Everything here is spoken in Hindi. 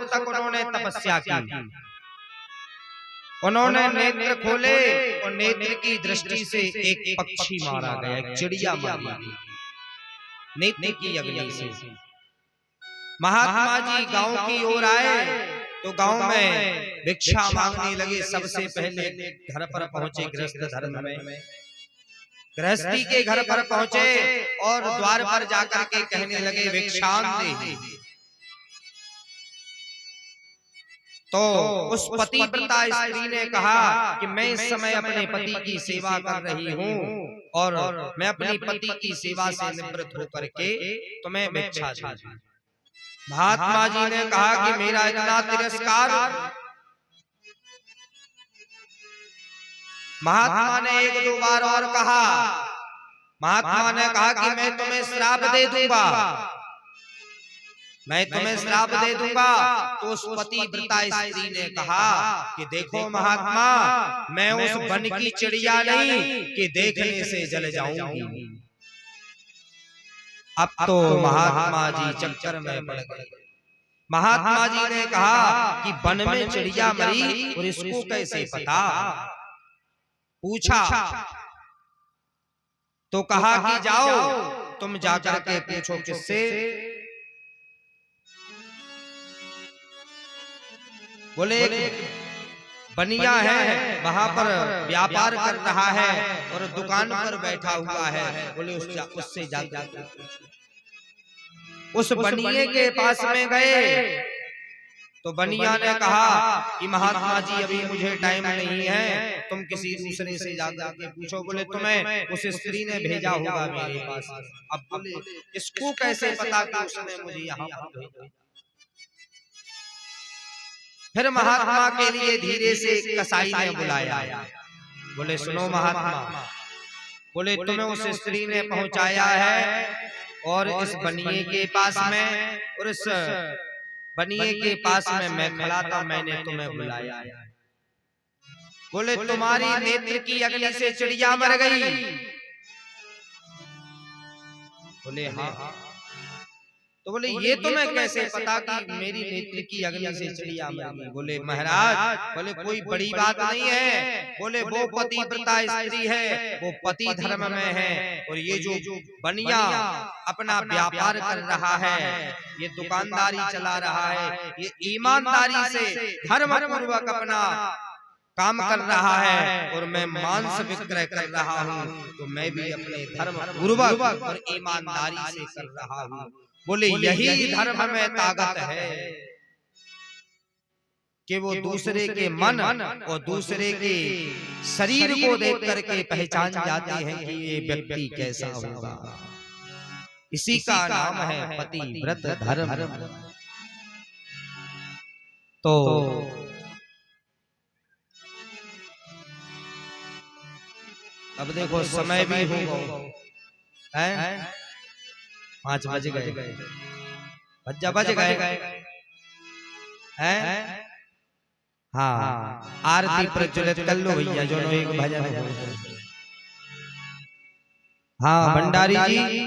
तक उन्होंने तपस्या की। उन्होंने नेत्र खोले और नेत्र की दृष्टि से एक पक्षी मारा गया, एक चिड़िया मारी गई नेत्र की अग्नि से। महात्मा जी गांव की ओर आए तो गांव में भिक्षा मांगने लगे। सबसे पहले घर पर पहुंचे गृहस्थ धर्म में, गृहस्थी के घर पर पहुंचे और द्वार पर जाकर के कहने लगे भिक्षांति। तो उस पतिव्रता स्त्री ने कहा कि मैं इस समय अपने पति की सेवा कर रही हूँ और मैं अपनी पति की सेवा से निवृत्त होकर के तुम्हें भिक्षा दूंगी। महात्मा जी ने कहा कि मेरा इतना तिरस्कार। महात्मा ने एक दो बार और कहा। महात्मा ने कहा कि मैं तुम्हें श्राप दे दूंगा, मैं तुम्हें श्राप दे दूंगा। तो उस पतिव्रता स्त्री ने कहा कि देखो महात्मा, मैं उस वन की चिड़िया नहीं कि देखने से जल जाऊंगी। अब तो महात्मा जी चक्कर में पड़ गए। महात्मा जी ने कहा कि वन में चिड़िया मरी और इसको कैसे पता? पूछा तो कहा कि जाओ तुम जाकर के पूछो किससे। बोले बनिया है, वहां पर व्यापार कर रहा है और दुकान पर बैठा हुआ है। बोले उससे जाकर उस बनिए के पास में गए तो बनिया ने कहा कि महात्मा जी अभी मुझे टाइम नहीं है, तुम किसी दूसरे से जाकर के पूछो। बोले तुम्हें उस स्त्री ने भेजा होगा मेरे पास। अब बोले इसको कैसे पता कि उसने मुझे यहाँ पर भेजा? फिर महात्मा के लिए धीरे से कसाई ने बुलाया। बोले सुनो महात्मा, बोले तुम्हें उस स्त्री ने पहुंचाया है और इस बनिए के पास में, और इस बनिए के पास में मैं खड़ा था, मैंने तुम्हें बुलाया। बोले तुम्हारी नेत्र की अग्नि से चिड़िया मर गई? बोले हाँ। तो बोले ये तुम्हें कैसे पता कि मेरी नेत्र की अग्नि से चिड़िया मर गई? बोले महाराज, बोले कोई बड़ी बात नहीं है। बोले वो पतिव्रता स्त्री है, वो पति धर्म में है, और ये जो बनिया अपना व्यापार कर रहा है, ये दुकानदारी चला रहा है, ये ईमानदारी से धर्म पूर्वक अपना काम कर रहा है, और मैं मांस विक्रय कर रहा हूँ, तो मैं भी अपने धर्म पूर्वक और ईमानदारी से कर रहा हूँ। बोले यही धर्म में ताकत है कि वो दूसरे के मन और दूसरे के शरीर को देख करके पहचान जाते हैं कि ये व्यक्ति कैसा होगा। इसी का नाम है पतिव्रत धर्म। तो अब देखो समय भी हो गया, 5 बज गए, बज गए हैं। हाँ, आरती प्रज्वलित कर लो भैया, जो एक भजन। हाँ भंडारी जी।